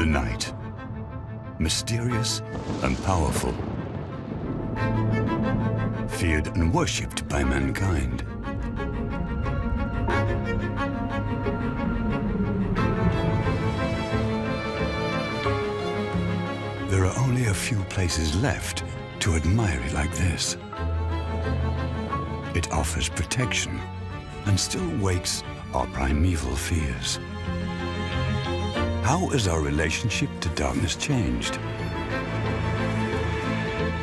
The night, mysterious and powerful, feared and worshipped by mankind. There are only a few places left to admire it like this. It offers protection and still wakes our primeval fears. How has our relationship to darkness changed?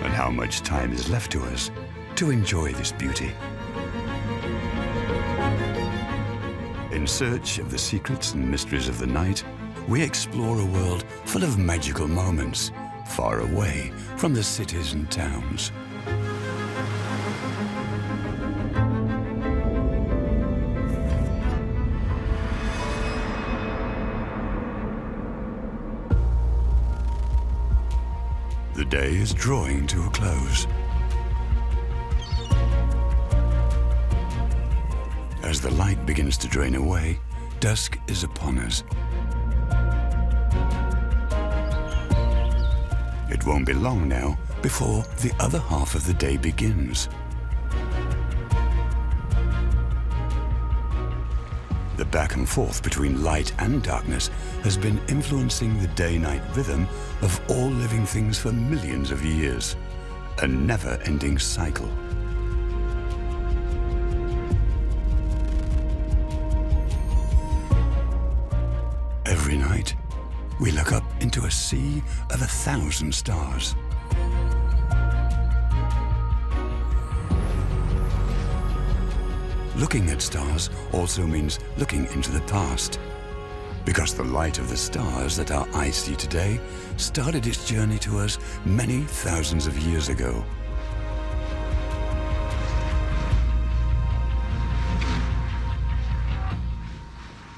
And how much time is left to us to enjoy this beauty? In search of the secrets and mysteries of the night, we explore a world full of magical moments, far away from the cities and towns. The day is drawing to a close. As the light begins to drain away, dusk is upon us. It won't be long now before the other half of the day begins. The back and forth between light and darkness has been influencing the day-night rhythm of all living things for millions of years, a never-ending cycle. Every night, we look up into a sea of 1,000 stars. Looking at stars also means looking into the past, because the light of the stars that our eyes see today started its journey to us many thousands of years ago.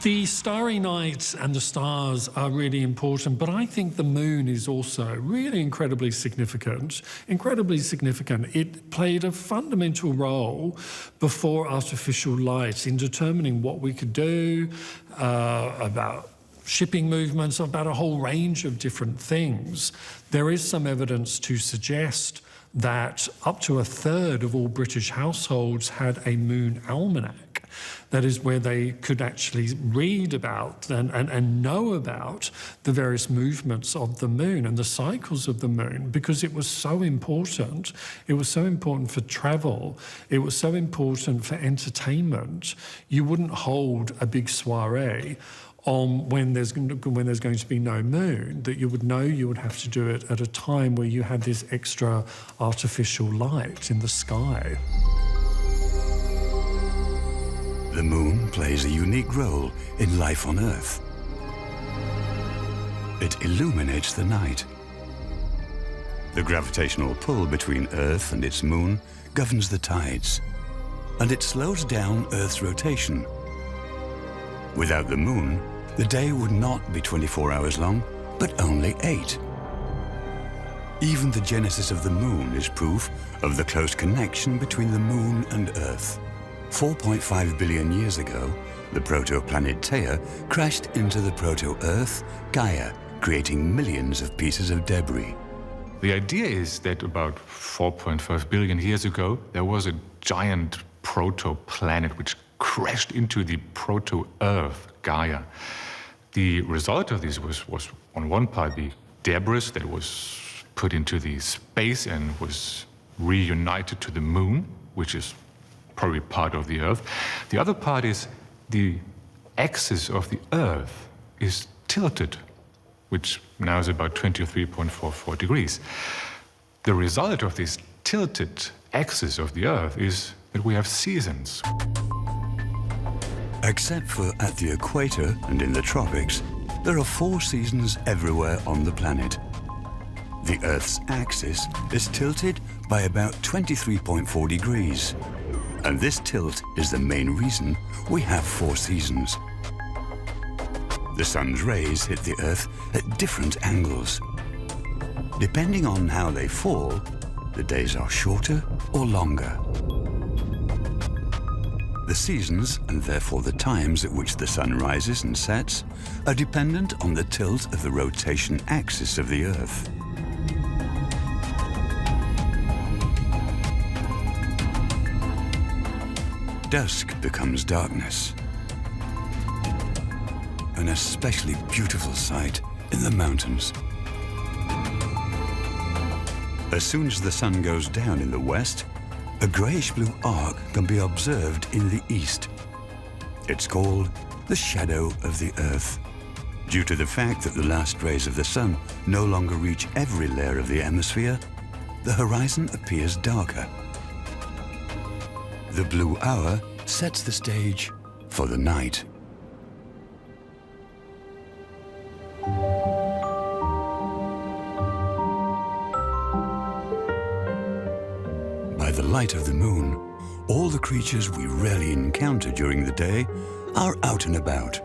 The starry night and the stars are really important, but I think the moon is also really incredibly significant. It played a fundamental role before artificial light in determining what we could do about shipping movements, about a whole range of different things. There is some evidence to suggest that up to 1/3 of all British households had a moon almanac. That is where they could actually read about and know about the various movements of the moon and the cycles of the moon, because it was so important. It was so important for travel. It was so important for entertainment. You wouldn't hold a big soiree when there's going to be no moon, that you would know you would have to do it at a time where you had this extra artificial light in the sky. The moon plays a unique role in life on Earth. It illuminates the night. The gravitational pull between Earth and its moon governs the tides, and it slows down Earth's rotation. Without the moon, the day would not be 24 hours long, but only 8. Even the genesis of the moon is proof of the close connection between the moon and Earth. 4.5 billion years ago, the protoplanet Theia crashed into the proto-Earth, Gaia, creating millions of pieces of debris. The idea is that about 4.5 billion years ago, there was a giant protoplanet which crashed into the proto-Earth, Gaia. The result of this was on one part the debris that was put into the space and was reunited to the moon, which is probably part of the Earth. The other part is the axis of the Earth is tilted, which now is about 23.44 degrees. The result of this tilted axis of the Earth is that we have seasons. Except for at the equator and in the tropics, there are 4 seasons everywhere on the planet. The Earth's axis is tilted by about 23.4 degrees. And this tilt is the main reason we have 4 seasons. The sun's rays hit the Earth at different angles. Depending on how they fall, the days are shorter or longer. The seasons, and therefore the times at which the sun rises and sets, are dependent on the tilt of the rotation axis of the Earth. Dusk becomes darkness, an especially beautiful sight in the mountains. As soon as the sun goes down in the west, a greyish-blue arc can be observed in the east. It's called the shadow of the Earth, due to the fact that the last rays of the sun no longer reach every layer of the hemisphere. The horizon appears darker. The blue hour sets the stage for the night. By the light of the moon, all the creatures we rarely encounter during the day are out and about.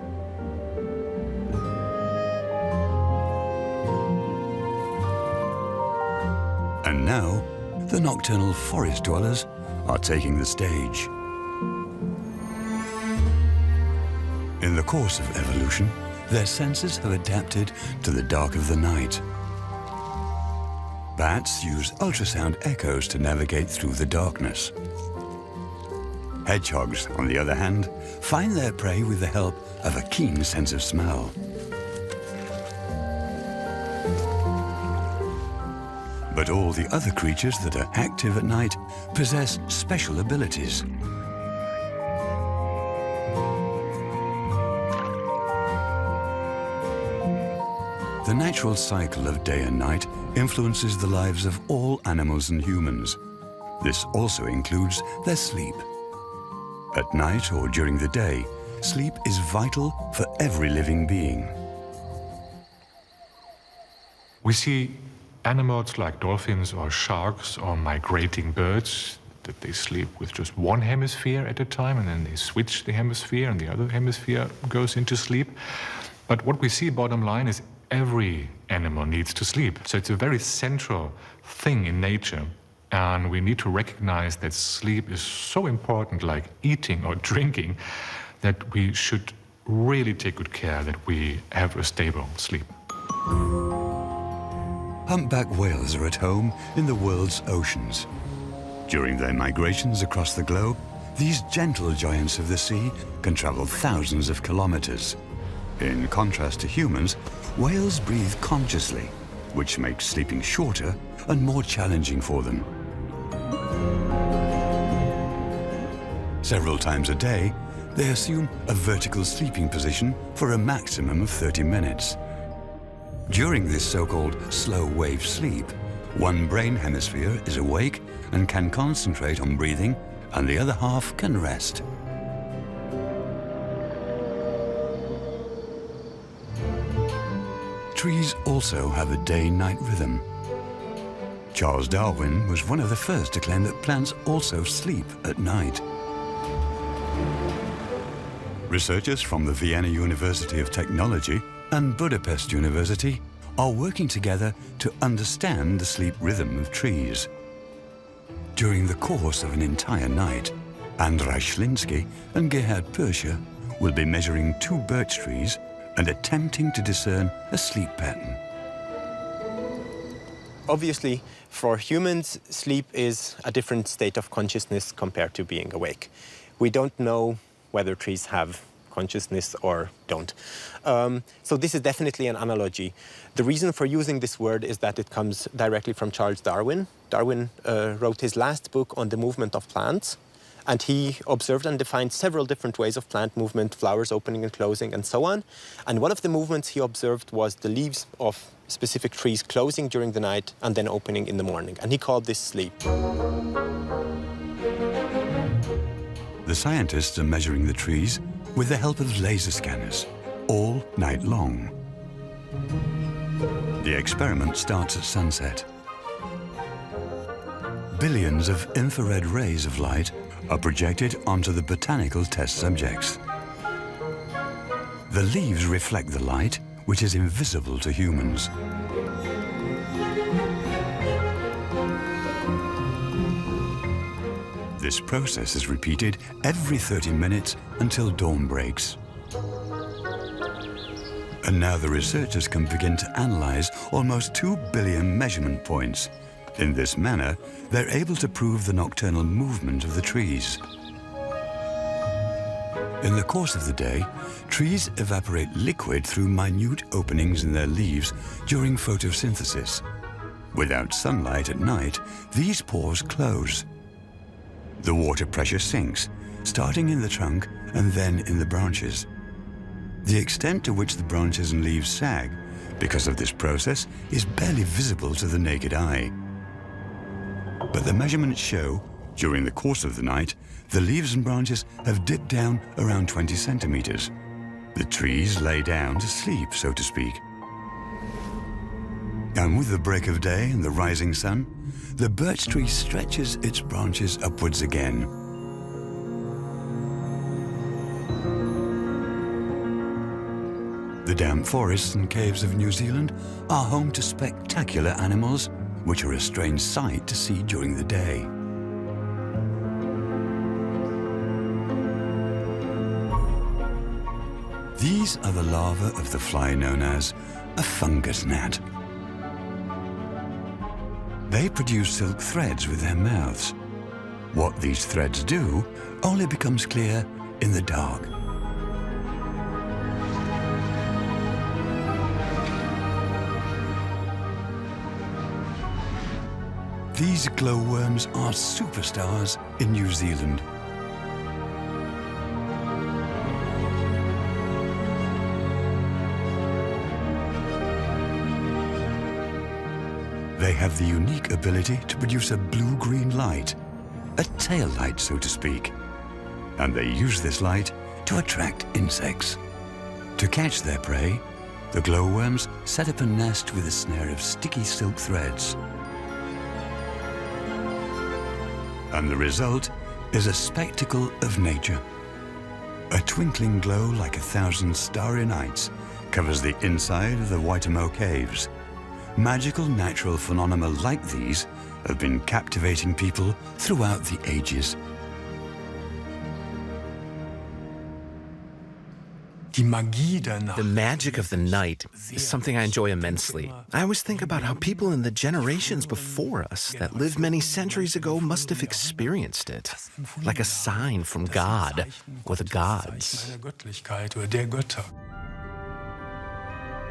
And now, the nocturnal forest dwellers are taking the stage. In the course of evolution, their senses have adapted to the dark of the night. Bats use ultrasound echoes to navigate through the darkness. Hedgehogs, on the other hand, find their prey with the help of a keen sense of smell. But all the other creatures that are active at night possess special abilities. The natural cycle of day and night influences the lives of all animals and humans. This also includes their sleep. At night or during the day, sleep is vital for every living being. We see animals like dolphins or sharks or migrating birds that they sleep with just one hemisphere at a time, and then they switch the hemisphere and the other hemisphere goes into sleep. But what we see, bottom line, is every animal needs to sleep. So it's a very central thing in nature. And we need to recognize that sleep is so important, like eating or drinking, that we should really take good care that we have a stable sleep. Humpback whales are at home in the world's oceans. During their migrations across the globe, these gentle giants of the sea can travel thousands of kilometers. In contrast to humans, whales breathe consciously, which makes sleeping shorter and more challenging for them. Several times a day, they assume a vertical sleeping position for a maximum of 30 minutes. During this so-called slow wave sleep, one brain hemisphere is awake and can concentrate on breathing, and the other half can rest. Trees also have a day-night rhythm. Charles Darwin was one of the first to claim that plants also sleep at night. Researchers from the Vienna University of Technology and Budapest University are working together to understand the sleep rhythm of trees. During the course of an entire night, Andrei Schlinsky and Gerhard Pirscher will be measuring 2 birch trees and attempting to discern a sleep pattern. Obviously, for humans, sleep is a different state of consciousness compared to being awake. We don't know whether trees have consciousness or don't. So this is definitely an analogy. The reason for using this word is that it comes directly from Charles Darwin. Darwin wrote his last book on the movement of plants, and he observed and defined several different ways of plant movement, flowers opening and closing, and so on. And one of the movements he observed was the leaves of specific trees closing during the night and then opening in the morning. And he called this sleep. The scientists are measuring the trees with the help of laser scanners all night long. The experiment starts at sunset. Billions of infrared rays of light are projected onto the botanical test subjects. The leaves reflect the light, which is invisible to humans. This process is repeated every 30 minutes until dawn breaks. And now the researchers can begin to analyze almost 2 billion measurement points. In this manner, they're able to prove the nocturnal movement of the trees. In the course of the day, trees evaporate liquid through minute openings in their leaves during photosynthesis. Without sunlight at night, these pores close. The water pressure sinks, starting in the trunk and then in the branches. The extent to which the branches and leaves sag, because of this process, is barely visible to the naked eye. But the measurements show, during the course of the night, the leaves and branches have dipped down around 20 centimeters. The trees lay down to sleep, so to speak. And with the break of day and the rising sun, the birch tree stretches its branches upwards again. The damp forests and caves of New Zealand are home to spectacular animals, which are a strange sight to see during the day. These are the larvae of the fly known as a fungus gnat. They produce silk threads with their mouths. What these threads do only becomes clear in the dark. These glowworms are superstars in New Zealand. They have the unique ability to produce a blue-green light, a tail light, so to speak. And they use this light to attract insects. To catch their prey, the glowworms set up a nest with a snare of sticky silk threads. And the result is a spectacle of nature. A twinkling glow like 1,000 starry nights covers the inside of the Waitomo caves. Magical natural phenomena like these have been captivating people throughout the ages. The magic of the night is something I enjoy immensely. I always think about how people in the generations before us that lived many centuries ago must have experienced it, like a sign from God or the gods.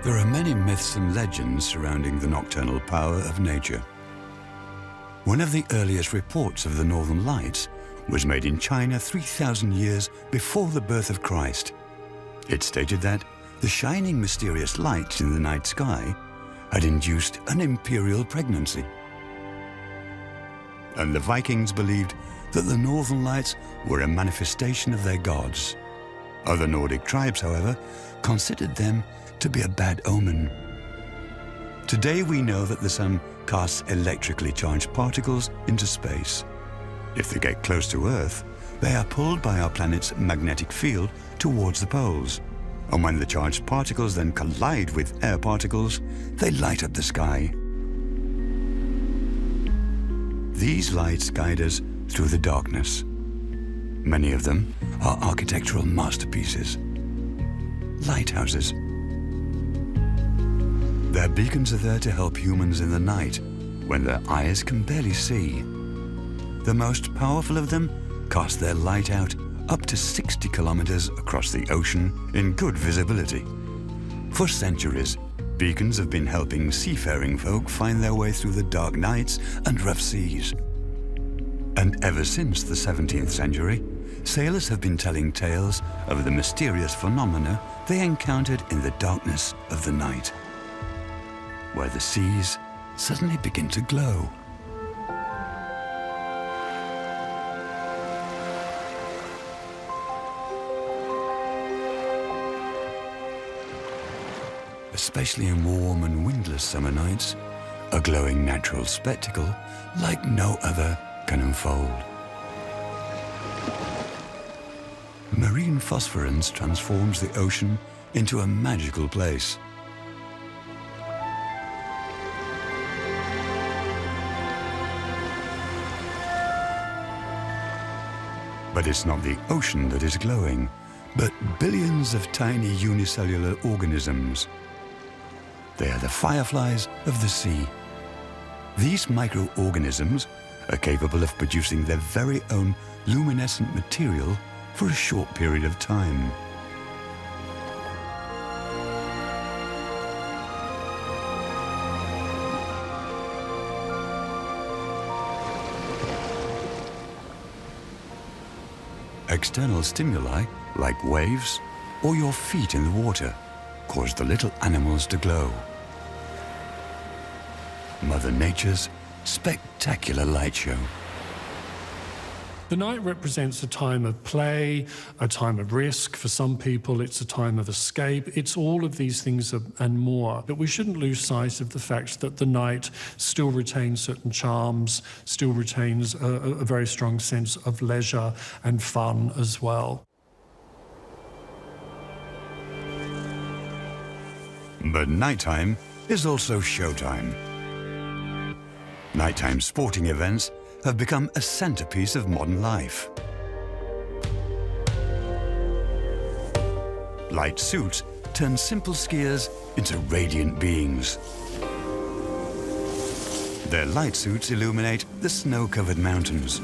There are many myths and legends surrounding the nocturnal power of nature. One of the earliest reports of the Northern Lights was made in China 3,000 years before the birth of Christ. It stated that the shining mysterious lights in the night sky had induced an imperial pregnancy. And the Vikings believed that the Northern Lights were a manifestation of their gods. Other Nordic tribes, however, considered them to be a bad omen. Today we know that the sun casts electrically charged particles into space. If they get close to Earth, they are pulled by our planet's magnetic field towards the poles. And when the charged particles then collide with air particles, they light up the sky. These lights guide us through the darkness. Many of them are architectural masterpieces. Lighthouses. Their beacons are there to help humans in the night, when their eyes can barely see. The most powerful of them cast their light out up to 60 kilometers across the ocean in good visibility. For centuries, beacons have been helping seafaring folk find their way through the dark nights and rough seas. And ever since the 17th century, sailors have been telling tales of the mysterious phenomena they encountered in the darkness of the night, where the seas suddenly begin to glow. Especially in warm and windless summer nights, a glowing natural spectacle like no other can unfold. Marine phosphorence transforms the ocean into a magical place. But it's not the ocean that is glowing, but billions of tiny unicellular organisms. They are the fireflies of the sea. These microorganisms are capable of producing their very own luminescent material for a short period of time. External stimuli, like waves or your feet in the water, cause the little animals to glow. Mother Nature's spectacular light show. The night represents a time of play, a time of risk. For some people, it's a time of escape. It's all of these things and more. But we shouldn't lose sight of the fact that the night still retains certain charms, still retains a very strong sense of leisure and fun as well. But nighttime is also showtime. Nighttime sporting events have become a centerpiece of modern life. Light suits turn simple skiers into radiant beings. Their light suits illuminate the snow-covered mountains.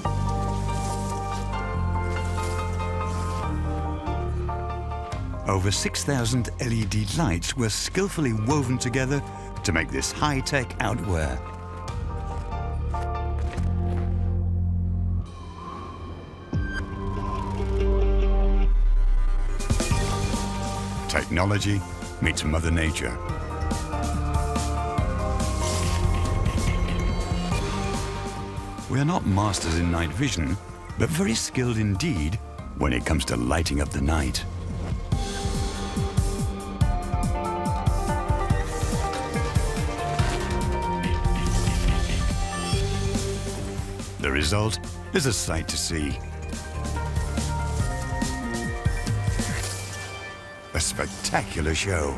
Over 6,000 LED lights were skillfully woven together to make this high-tech outwear. Technology meets Mother Nature. We are not masters in night vision, but very skilled indeed when it comes to lighting up the night. The result is a sight to see. A spectacular show.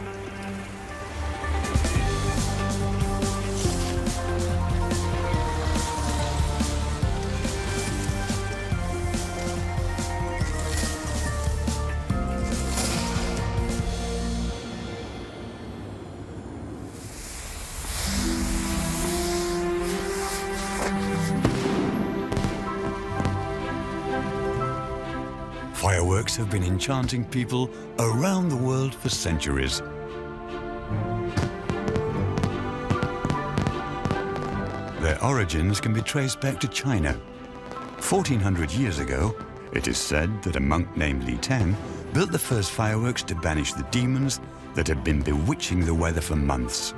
Fireworks have been enchanting people around the world for centuries. Their origins can be traced back to China. 1400 years ago, it is said that a monk named Li Tang built the first fireworks to banish the demons that had been bewitching the weather for months.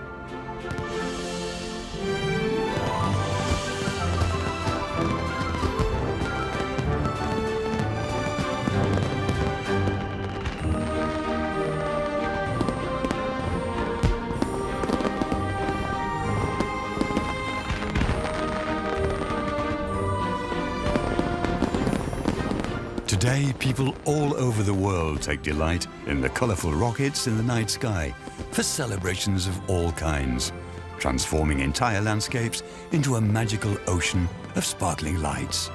Today, people all over the world take delight in the colourful rockets in the night sky for celebrations of all kinds, transforming entire landscapes into a magical ocean of sparkling lights.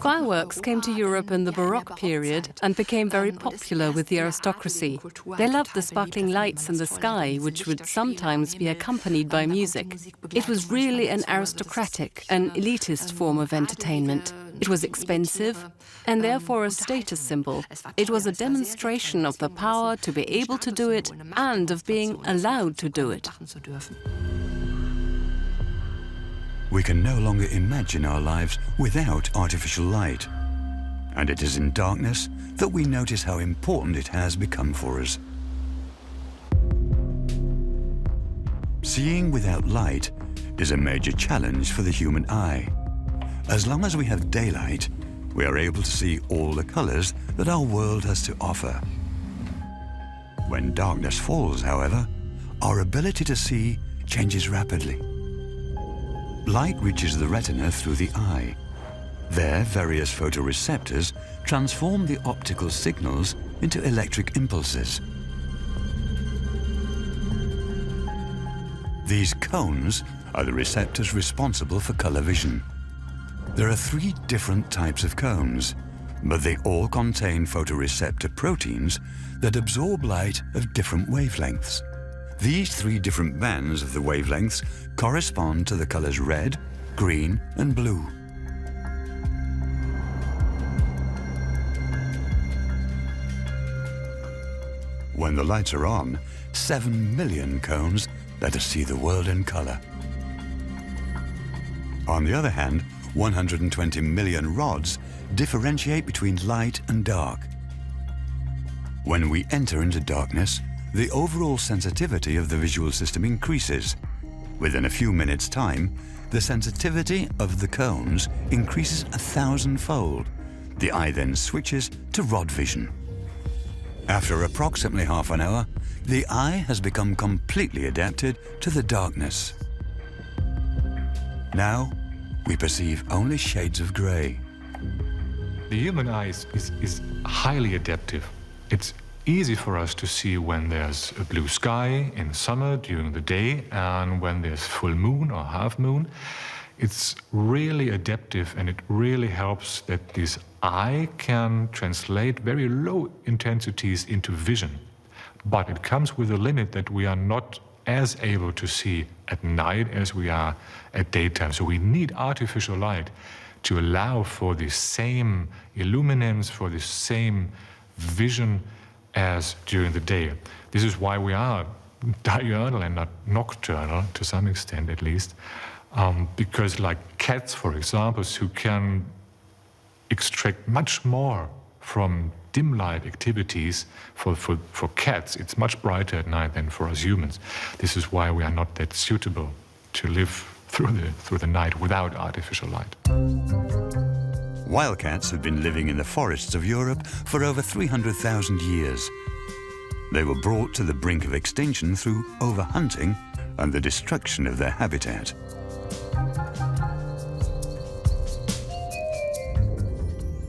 Fireworks came to Europe in the Baroque period and became very popular with the aristocracy. They loved the sparkling lights in the sky, which would sometimes be accompanied by music. It was really an aristocratic, an elitist form of entertainment. It was expensive and therefore a status symbol. It was a demonstration of the power to be able to do it and of being allowed to do it. We can no longer imagine our lives without artificial light. And it is in darkness that we notice how important it has become for us. Seeing without light is a major challenge for the human eye. As long as we have daylight, we are able to see all the colors that our world has to offer. When darkness falls, however, our ability to see changes rapidly. Light reaches the retina through the eye. There, various photoreceptors transform the optical signals into electric impulses. These cones are the receptors responsible for color vision. There are 3 different types of cones, but they all contain photoreceptor proteins that absorb light of different wavelengths. These 3 different bands of the wavelengths correspond to the colors red, green, and blue. When the lights are on, 7 million cones let us see the world in color. On the other hand, 120 million rods differentiate between light and dark. When we enter into darkness, the overall sensitivity of the visual system increases. Within a few minutes' time, the sensitivity of the cones increases 1,000-fold. The eye then switches to rod vision. After approximately half an hour, the eye has become completely adapted to the darkness. Now, we perceive only shades of gray. The human eye is highly adaptive. It's easy for us to see when there's a blue sky in summer during the day and when there's full moon or half moon. It's really adaptive, and it really helps that this eye can translate very low intensities into vision. But it comes with a limit that we are not as able to see at night as we are at daytime. So we need artificial light to allow for the same illuminance, for the same vision as during the day. This is why we are diurnal and not nocturnal, to some extent at least, because like cats, for example, who can extract much more from dim light activities. For cats, it's much brighter at night than for us humans. This is why we are not that suitable to live through the night without artificial light. Wildcats have been living in the forests of Europe for over 300,000 years. They were brought to the brink of extinction through overhunting and the destruction of their habitat.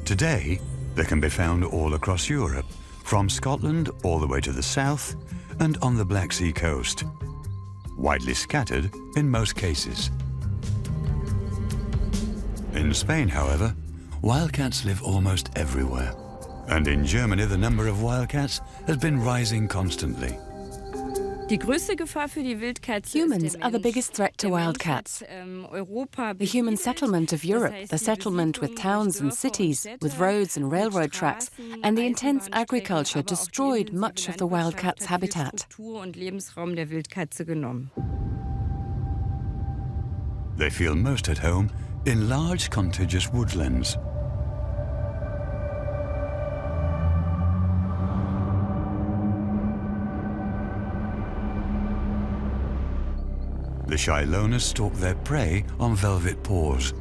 Today, they can be found all across Europe, from Scotland all the way to the south and on the Black Sea coast. Widely scattered in most cases. In Spain, however, wildcats live almost everywhere. And in Germany, the number of wildcats has been rising constantly. Humans are the biggest threat to wildcats. The human settlement of Europe, the settlement with towns and cities, with roads and railroad tracks, and the intense agriculture destroyed much of the wildcat's habitat. They feel most at home in large contiguous woodlands. The shy loners stalk their prey on velvet paws.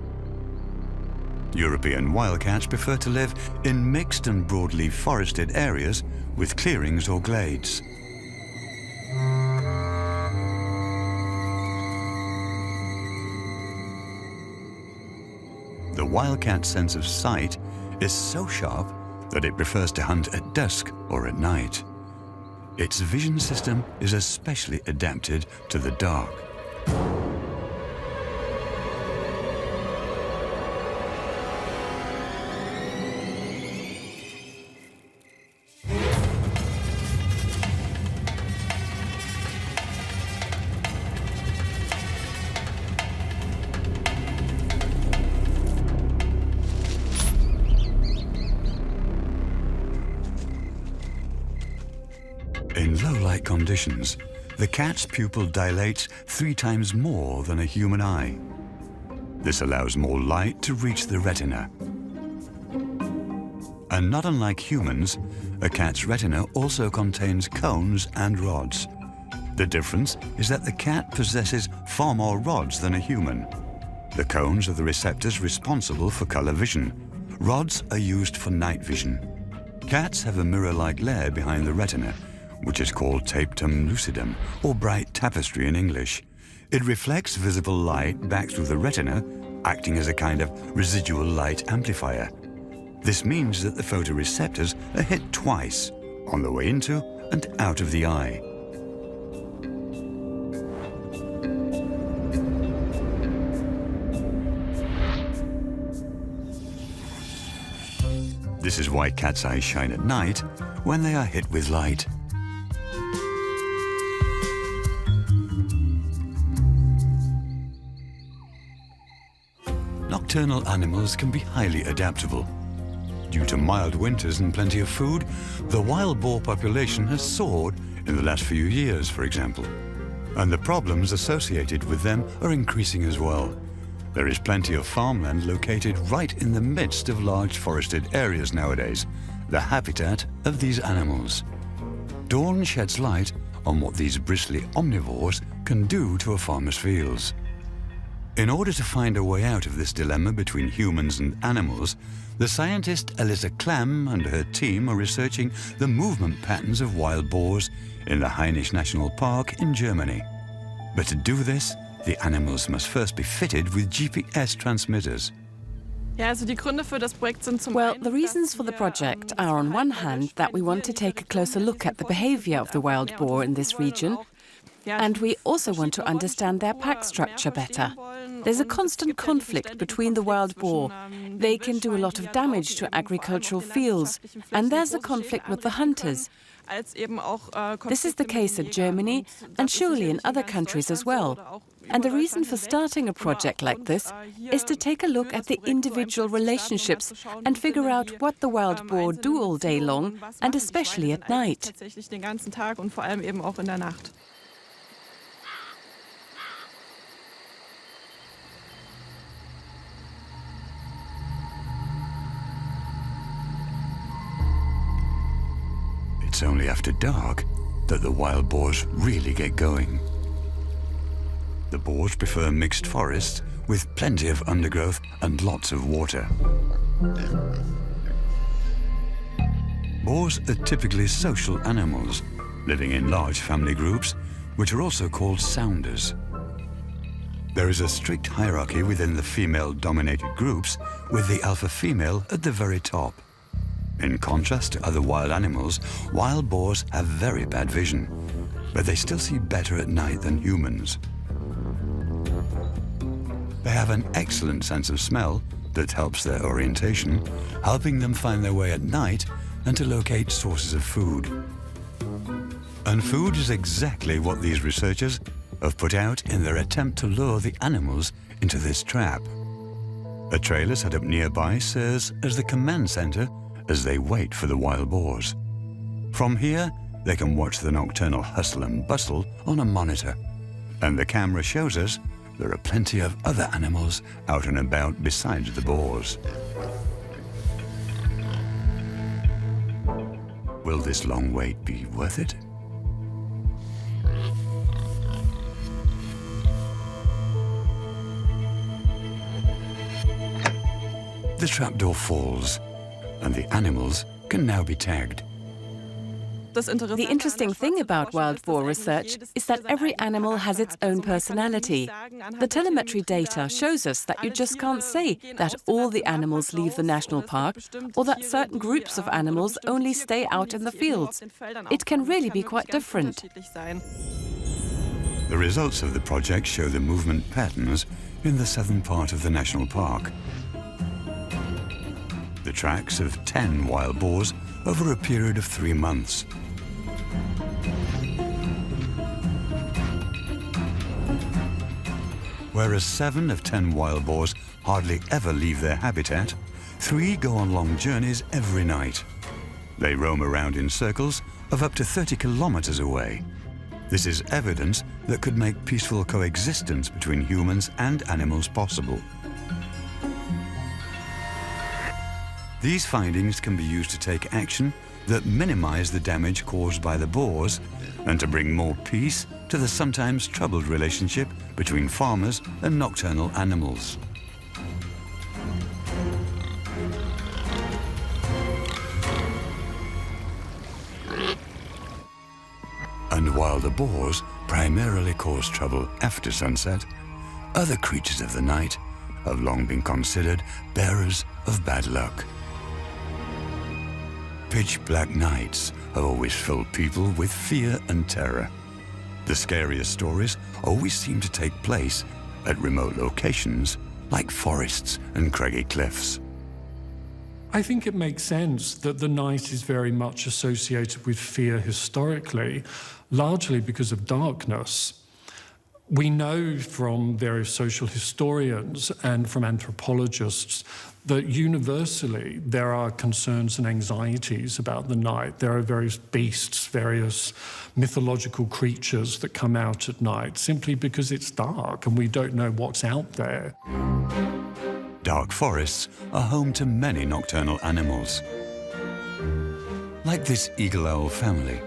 European wildcats prefer to live in mixed and broadleaf forested areas with clearings or glades. The wildcat's sense of sight is so sharp that it prefers to hunt at dusk or at night. Its vision system is especially adapted to the dark. In low-light conditions, the cat's pupil dilates 3 times more than a human eye. This allows more light to reach the retina. And not unlike humans, a cat's retina also contains cones and rods. The difference is that the cat possesses far more rods than a human. The cones are the receptors responsible for color vision. Rods are used for night vision. Cats have a mirror-like layer behind the retina, which is called tapetum lucidum, or bright tapestry in English. It reflects visible light back through the retina, acting as a kind of residual light amplifier. This means that the photoreceptors are hit twice, on the way into and out of the eye. This is why cat's eyes shine at night when they are hit with light. Nocturnal animals can be highly adaptable. Due to mild winters and plenty of food, the wild boar population has soared in the last few years, for example. And the problems associated with them are increasing as well. There is plenty of farmland located right in the midst of large forested areas nowadays, the habitat of these animals. Dawn sheds light on what these bristly omnivores can do to a farmer's fields. In order to find a way out of this dilemma between humans and animals, the scientist Elisa Clam and her team are researching the movement patterns of wild boars in the Hainich National Park in Germany. But to do this, the animals must first be fitted with GPS transmitters. Well, the reasons for the project are on one hand that we want to take a closer look at the behavior of the wild boar in this region, and we also want to understand their pack structure better. There's a constant conflict between the wild boar. They can do a lot of damage to agricultural fields, and there's a conflict with the hunters. This is the case in Germany and surely in other countries as well. And the reason for starting a project like this is to take a look at the individual relationships and figure out what the wild boar do all day long, and especially at night. It's only after dark that the wild boars really get going. The boars prefer mixed forests with plenty of undergrowth and lots of water. Boars are typically social animals, living in large family groups, which are also called sounders. There is a strict hierarchy within the female-dominated groups, with the alpha female at the very top. In contrast to other wild animals, wild boars have very bad vision, but they still see better at night than humans. They have an excellent sense of smell that helps their orientation, helping them find their way at night and to locate sources of food. And food is exactly what these researchers have put out in their attempt to lure the animals into this trap. A trailer set up nearby serves as the command center as they wait for the wild boars. From here, they can watch the nocturnal hustle and bustle on a monitor, and the camera shows us there are plenty of other animals out and about besides the boars. Will this long wait be worth it? The trapdoor falls, and the animals can now be tagged. The interesting thing about wild boar research is that every animal has its own personality. The telemetry data shows us that you just can't say that all the animals leave the national park or that certain groups of animals only stay out in the fields. It can really be quite different. The results of the project show the movement patterns in the southern part of the national park. The tracks of 10 wild boars over a period of 3 months. Whereas 7 of 10 wild boars hardly ever leave their habitat, 3 go on long journeys every night. They roam around in circles of up to 30 kilometers away. This is evidence that could make peaceful coexistence between humans and animals possible. These findings can be used to take action that minimize the damage caused by the boars and to bring more peace to the sometimes troubled relationship between farmers and nocturnal animals. And while the boars primarily cause trouble after sunset, other creatures of the night have long been considered bearers of bad luck. Pitch-black nights have always filled people with fear and terror. The scariest stories always seem to take place at remote locations like forests and craggy cliffs. I think it makes sense that the night is very much associated with fear historically, largely because of darkness. We know from various social historians and from anthropologists that universally there are concerns and anxieties about the night. There are various beasts, various mythological creatures that come out at night simply because it's dark and we don't know what's out there. Dark forests are home to many nocturnal animals. Like this eagle-owl family,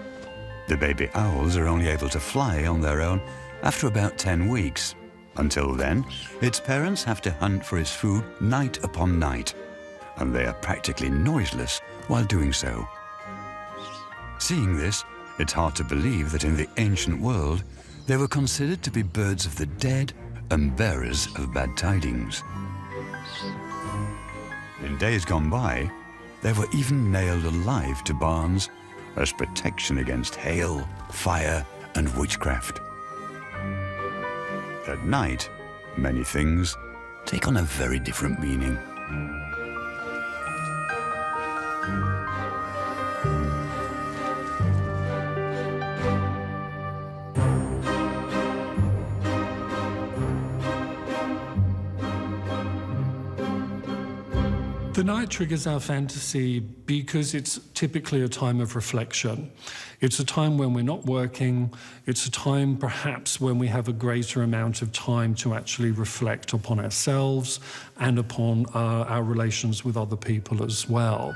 the baby owls are only able to fly on their own after about 10 weeks. Until then, its parents have to hunt for its food night upon night, and they are practically noiseless while doing so. Seeing this, it's hard to believe that in the ancient world, they were considered to be birds of the dead and bearers of bad tidings. In days gone by, they were even nailed alive to barns as protection against hail, fire, and witchcraft. At night, many things take on a very different meaning. The night triggers our fantasy because it's typically a time of reflection. It's a time when we're not working. It's a time perhaps when we have a greater amount of time to actually reflect upon ourselves and upon our relations with other people as well.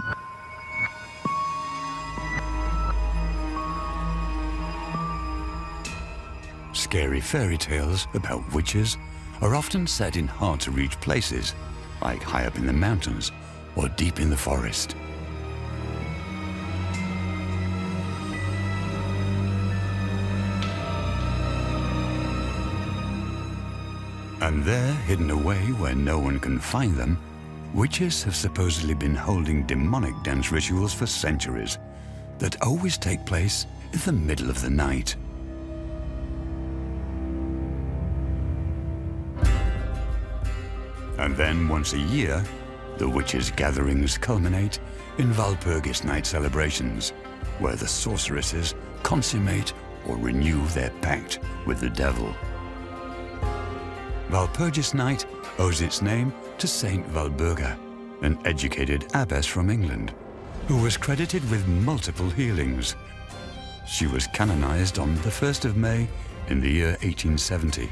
Scary fairy tales about witches are often set in hard-to-reach places, like high up in the mountains or deep in the forest. And there, hidden away where no one can find them, witches have supposedly been holding demonic dance rituals for centuries that always take place in the middle of the night. And then once a year, the witches' gatherings culminate in Walpurgis night celebrations, where the sorceresses consummate or renew their pact with the devil. Walpurgis night owes its name to Saint Walburga, an educated abbess from England, who was credited with multiple healings. She was canonized on the 1st of May in the year 1870.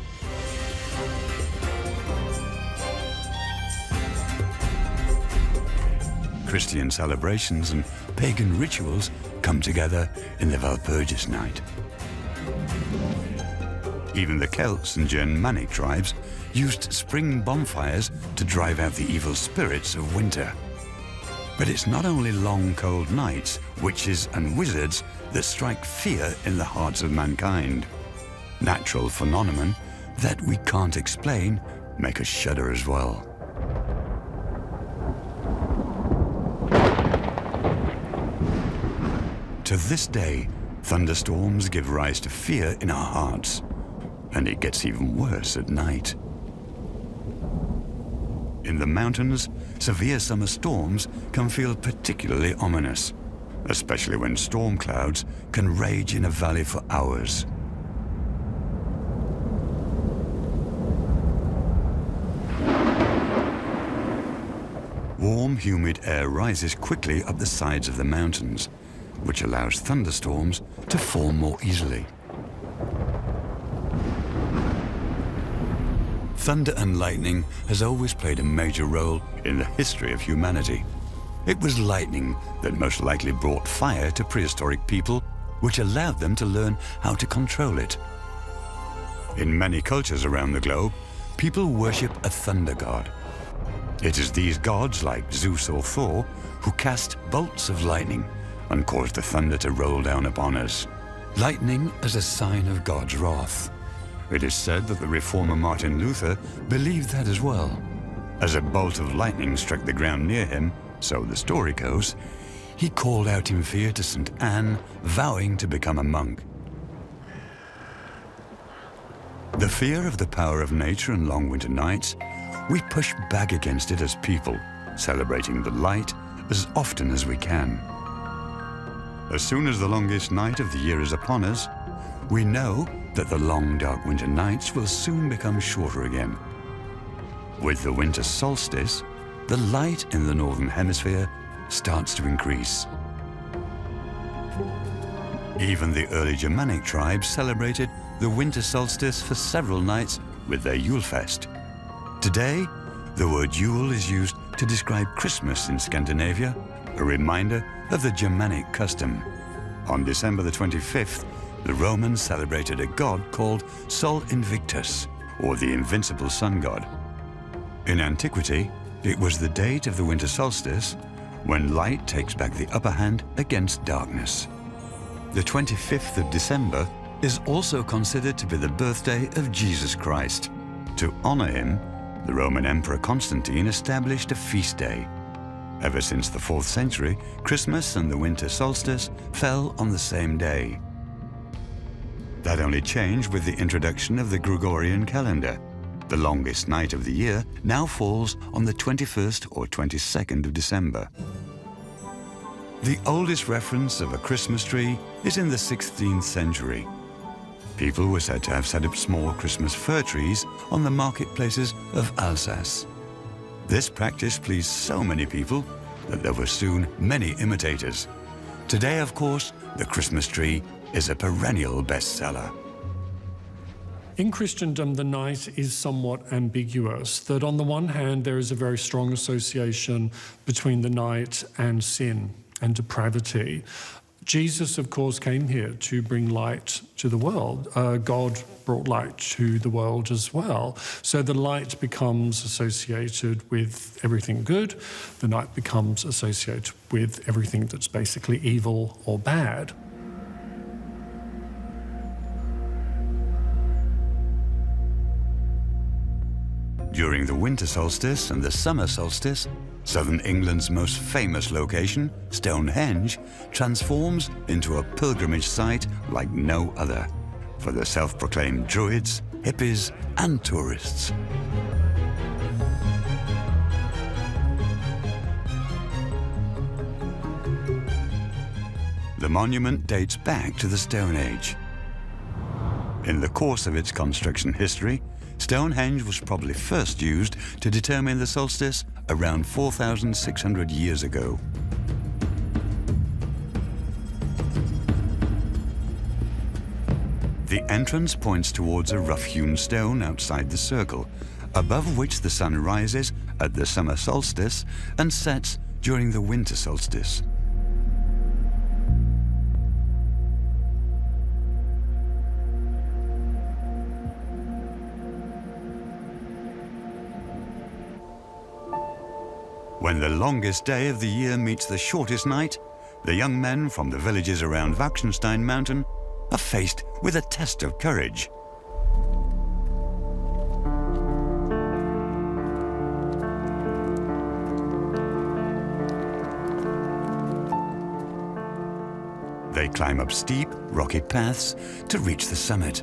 Christian celebrations and pagan rituals come together in the Walpurgis night. Even the Celts and Germanic tribes used spring bonfires to drive out the evil spirits of winter. But it's not only long, cold nights, witches and wizards that strike fear in the hearts of mankind. Natural phenomena that we can't explain make us shudder as well. To this day, thunderstorms give rise to fear in our hearts, and it gets even worse at night. In the mountains, severe summer storms can feel particularly ominous, especially when storm clouds can rage in a valley for hours. Warm, humid air rises quickly up the sides of the mountains, which allows thunderstorms to form more easily. Thunder and lightning has always played a major role in the history of humanity. It was lightning that most likely brought fire to prehistoric people, which allowed them to learn how to control it. In many cultures around the globe, people worship a thunder god. It is these gods, like Zeus or Thor, who cast bolts of lightning and cause the thunder to roll down upon us. Lightning as a sign of God's wrath. It is said that the reformer Martin Luther believed that as well. As a bolt of lightning struck the ground near him, so the story goes, he called out in fear to St. Anne, vowing to become a monk. The fear of the power of nature and long winter nights, we push back against it as people, celebrating the light as often as we can. As soon as the longest night of the year is upon us, we know that the long dark winter nights will soon become shorter again. With the winter solstice, the light in the northern hemisphere starts to increase. Even the early Germanic tribes celebrated the winter solstice for several nights with their Yulefest. Today, the word Yule is used to describe Christmas in Scandinavia, a reminder of the Germanic custom. On December the 25th, the Romans celebrated a god called Sol Invictus, or the invincible sun god. In antiquity, it was the date of the winter solstice when light takes back the upper hand against darkness. The 25th of December is also considered to be the birthday of Jesus Christ. To honor him, the Roman Emperor Constantine established a feast day. Ever since the 4th century, Christmas and the winter solstice fell on the same day. That only changed with the introduction of the Gregorian calendar. The longest night of the year now falls on the 21st or 22nd of December. The oldest reference of a Christmas tree is in the 16th century. People were said to have set up small Christmas fir trees on the marketplaces of Alsace. This practice pleased so many people that there were soon many imitators. Today, of course, the Christmas tree is a perennial bestseller. In Christendom, the night is somewhat ambiguous, that on the one hand, there is a very strong association between the night and sin and depravity. Jesus, of course, came here to bring light to the world. God brought light to the world as well. So the light becomes associated with everything good. The night becomes associated with everything that's basically evil or bad. During the winter solstice and the summer solstice, southern England's most famous location, Stonehenge, transforms into a pilgrimage site like no other for the self-proclaimed druids, hippies, and tourists. The monument dates back to the Stone Age. In the course of its construction history, Stonehenge was probably first used to determine the solstice around 4,600 years ago. The entrance points towards a rough-hewn stone outside the circle, above which the sun rises at the summer solstice and sets during the winter solstice. When the longest day of the year meets the shortest night, the young men from the villages around Waxenstein Mountain are faced with a test of courage. They climb up steep, rocky paths to reach the summit.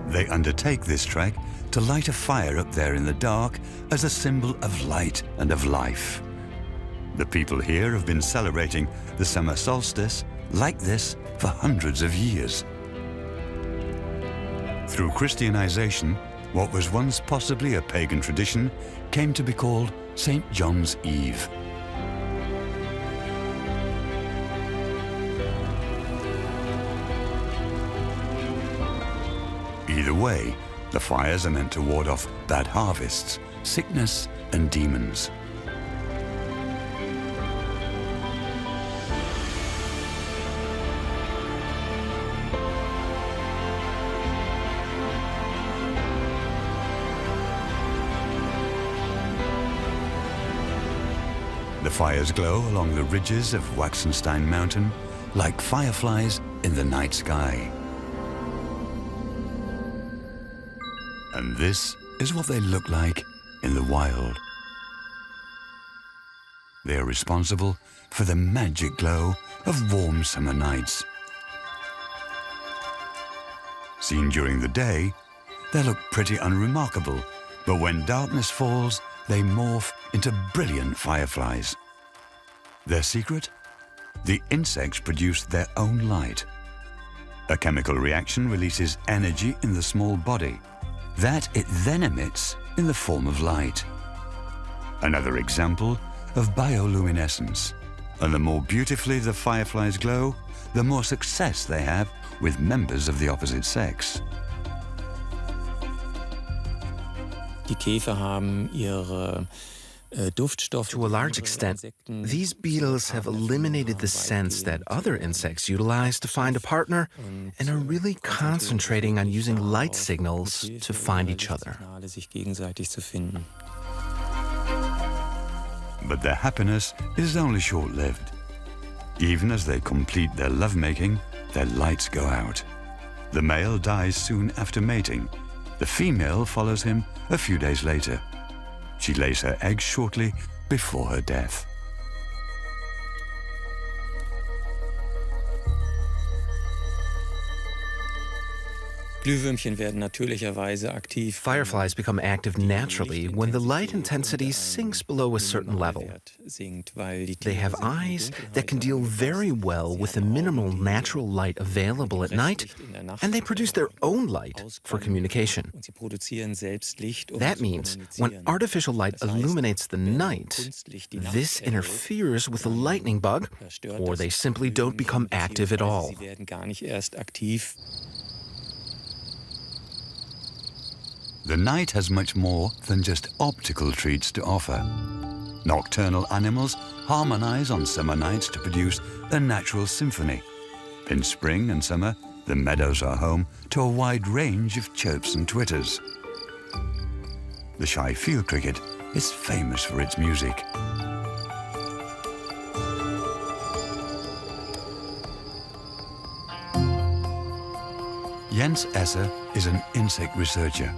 They undertake this trek to light a fire up there in the dark as a symbol of light and of life. The people here have been celebrating the summer solstice like this for hundreds of years. Through Christianization, what was once possibly a pagan tradition came to be called St. John's Eve. Either way, the fires are meant to ward off bad harvests, sickness, and demons. The fires glow along the ridges of Waxenstein Mountain like fireflies in the night sky. And this is what they look like in the wild. They are responsible for the magic glow of warm summer nights. Seen during the day, they look pretty unremarkable, but when darkness falls, they morph into brilliant fireflies. Their secret? The insects produce their own light. A chemical reaction releases energy in the small body. That it then emits in the form of light. Another example of bioluminescence. And the more beautifully the fireflies glow, the more success they have with members of the opposite sex. Die Käfer haben ihre Duftstoffe. To a large extent, these beetles have eliminated the sense that other insects utilize to find a partner and are really concentrating on using light signals to find each other. But their happiness is only short-lived. Even as they complete their lovemaking, their lights go out. The male dies soon after mating. The female follows him a few days later. She lays her eggs shortly before her death. Fireflies become active naturally when the light intensity sinks below a certain level. They have eyes that can deal very well with the minimal natural light available at night, and they produce their own light for communication. That means when artificial light illuminates the night, this interferes with the lightning bug, or they simply don't become active at all. The night has much more than just optical treats to offer. Nocturnal animals harmonize on summer nights to produce a natural symphony. In spring and summer, the meadows are home to a wide range of chirps and twitters. The shy field cricket is famous for its music. Jens Esser is an insect researcher.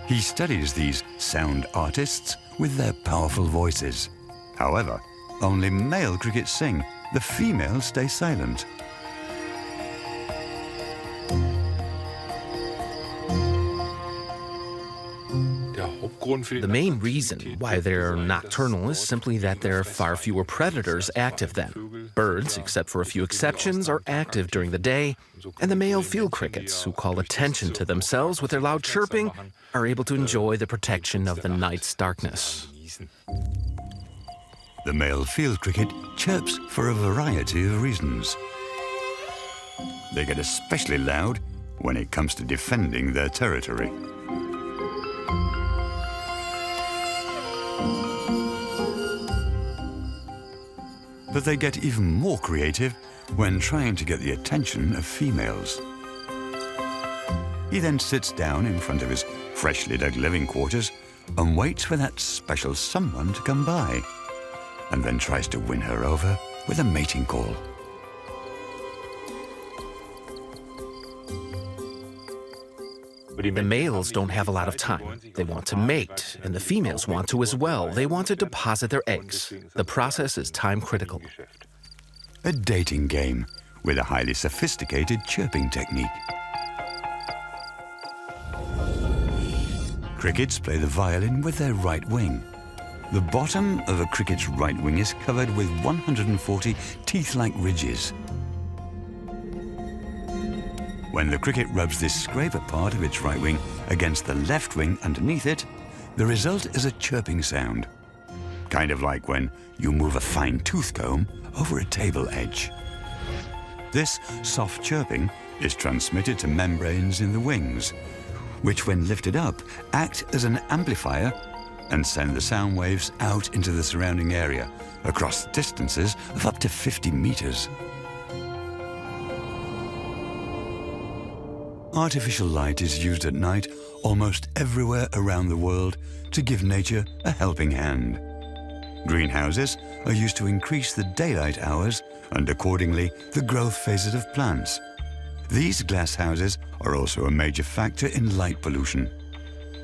He studies these sound artists with their powerful voices. However, only male crickets sing. The females stay silent. The main reason why they're nocturnal is simply that there are far fewer predators active then. Birds, except for a few exceptions, are active during the day, and the male field crickets, who call attention to themselves with their loud chirping, are able to enjoy the protection of the night's darkness. The male field cricket chirps for a variety of reasons. They get especially loud when it comes to defending their territory. But they get even more creative when trying to get the attention of females. He then sits down in front of his freshly dug living quarters and waits for that special someone to come by, and then tries to win her over with a mating call. The males don't have a lot of time. They want to mate, and the females want to as well. They want to deposit their eggs. The process is time critical. A dating game with a highly sophisticated chirping technique. Crickets play the violin with their right wing. The bottom of a cricket's right wing is covered with 140 teeth-like ridges. When the cricket rubs this scraper part of its right wing against the left wing underneath it, the result is a chirping sound. Kind of like when you move a fine tooth comb over a table edge. This soft chirping is transmitted to membranes in the wings, which when lifted up act as an amplifier and send the sound waves out into the surrounding area across distances of up to 50 meters. Artificial light is used at night almost everywhere around the world to give nature a helping hand. Greenhouses are used to increase the daylight hours and accordingly the growth phases of plants. These glass houses are also a major factor in light pollution.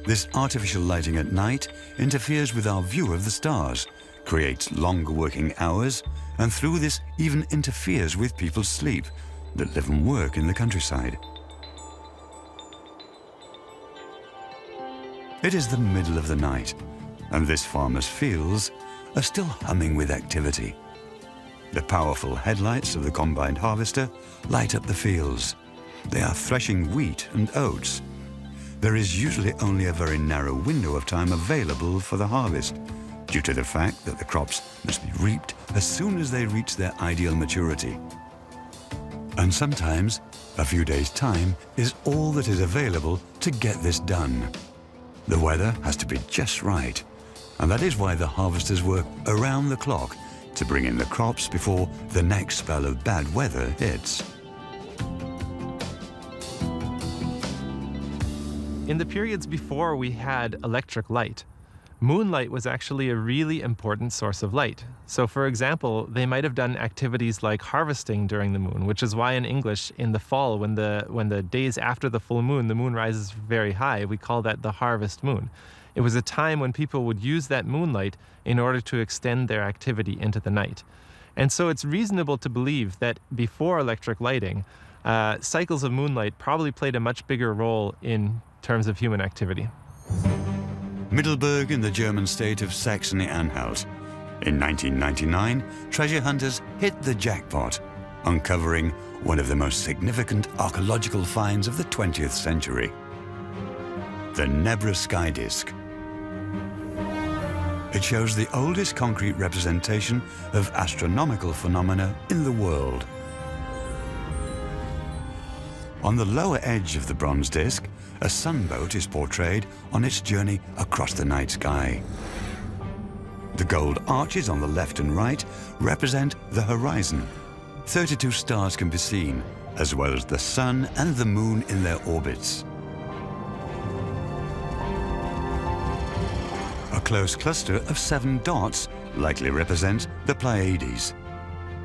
This artificial lighting at night interferes with our view of the stars, creates longer working hours, and through this even interferes with people's sleep that live and work in the countryside. It is the middle of the night, and this farmer's fields are still humming with activity. The powerful headlights of the combined harvester light up the fields. They are threshing wheat and oats. There is usually only a very narrow window of time available for the harvest, due to the fact that the crops must be reaped as soon as they reach their ideal maturity. And sometimes a few days' time is all that is available to get this done. The weather has to be just right, and that is why the harvesters work around the clock to bring in the crops before the next spell of bad weather hits. In the periods before we had electric light, moonlight was actually a really important source of light. So for example, they might have done activities like harvesting during the moon, which is why in English, in the fall, when the days after the full moon, the moon rises very high, we call that the harvest moon. It was a time when people would use that moonlight in order to extend their activity into the night. And so it's reasonable to believe that before electric lighting, cycles of moonlight probably played a much bigger role in terms of human activity. Middelburg in the German state of Saxony-Anhalt. In 1999, treasure hunters hit the jackpot, uncovering one of the most significant archaeological finds of the 20th century. The Nebra sky disk. It shows the oldest concrete representation of astronomical phenomena in the world. On the lower edge of the bronze disk, a sunboat is portrayed on its journey across the night sky. The gold arches on the left and right represent the horizon. 32 stars can be seen, as well as the sun and the moon in their orbits. A close cluster of 7 dots likely represents the Pleiades.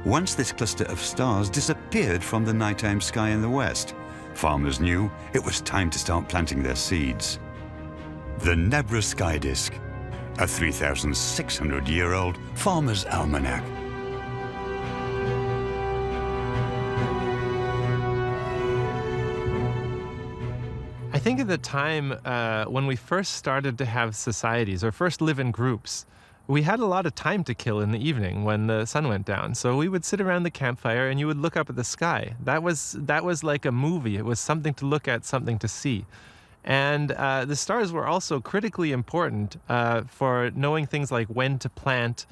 Once this cluster of stars disappeared from the nighttime sky in the west, farmers knew it was time to start planting their seeds. The Nebra sky disk, a 3,600-year-old farmer's almanac. I think at the time when we first started to have societies or first live in groups, we had a lot of time to kill in the evening when the sun went down. So we would sit around the campfire and you would look up at the sky. That was like a movie. It was something to look at, something to see. And the stars were also critically important for knowing things like when to plant,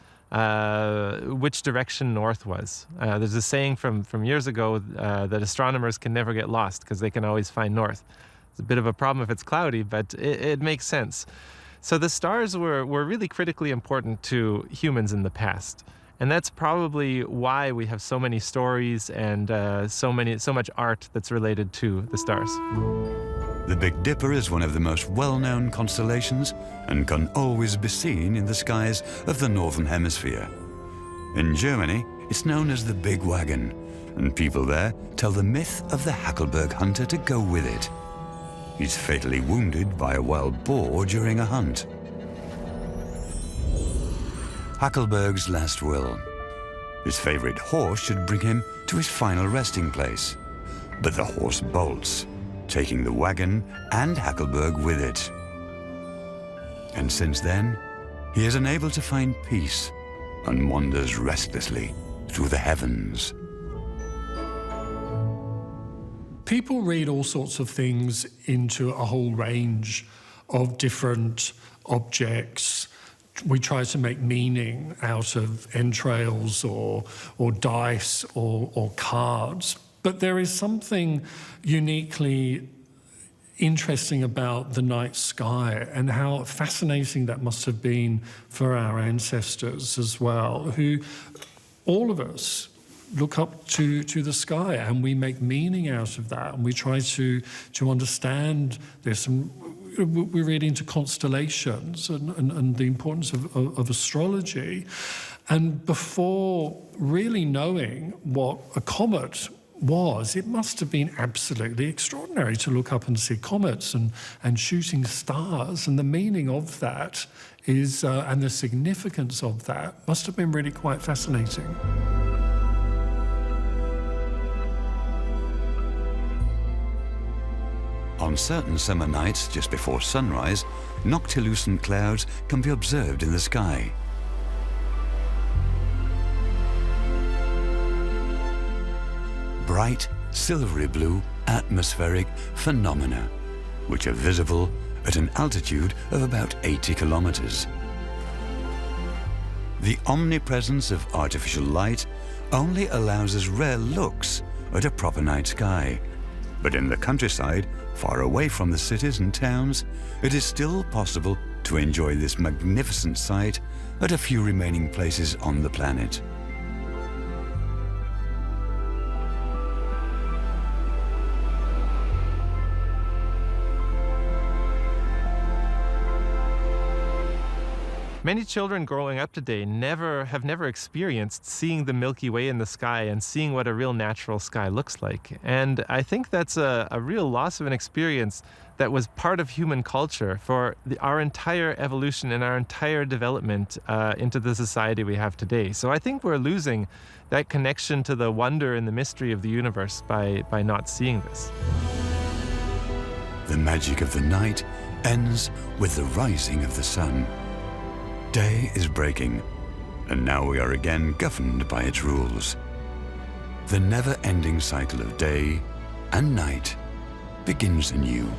which direction north was. There's a saying from years ago that astronomers can never get lost because they can always find north. It's a bit of a problem if it's cloudy, but it makes sense. So the stars were really critically important to humans in the past. And that's probably why we have so many stories and so much art that's related to the stars. The Big Dipper is one of the most well-known constellations and can always be seen in the skies of the Northern Hemisphere. In Germany, it's known as the Big Wagon, and people there tell the myth of the Hackleberg hunter to go with it. He's fatally wounded by a wild boar during a hunt. Hackleberg's last will. His favorite horse should bring him to his final resting place. But the horse bolts, taking the wagon and Hackleberg with it. And since then, he is unable to find peace and wanders restlessly through the heavens. People read all sorts of things into a whole range of different objects. We try to make meaning out of entrails or dice or cards. But there is something uniquely interesting about the night sky and how fascinating that must have been for our ancestors as well, who, all of us, look up to the sky and we make meaning out of that and we try to understand. We read into constellations and the importance of astrology. And before really knowing what a comet was, it must have been absolutely extraordinary to look up and see comets and shooting stars, and the meaning of that is, and the significance of that must have been really quite fascinating. On certain summer nights just before sunrise, noctilucent clouds can be observed in the sky. Bright, silvery blue atmospheric phenomena, which are visible at an altitude of about 80 kilometers. The omnipresence of artificial light only allows us rare looks at a proper night sky. But in the countryside, far away from the cities and towns, it is still possible to enjoy this magnificent sight at a few remaining places on the planet. Many children growing up today have never experienced seeing the Milky Way in the sky and seeing what a real natural sky looks like. And I think that's a real loss of an experience that was part of human culture for our entire evolution and our entire development into the society we have today. So I think we're losing that connection to the wonder and the mystery of the universe by not seeing this. The magic of the night ends with the rising of the sun. Day is breaking, and now we are again governed by its rules. The never-ending cycle of day and night begins anew.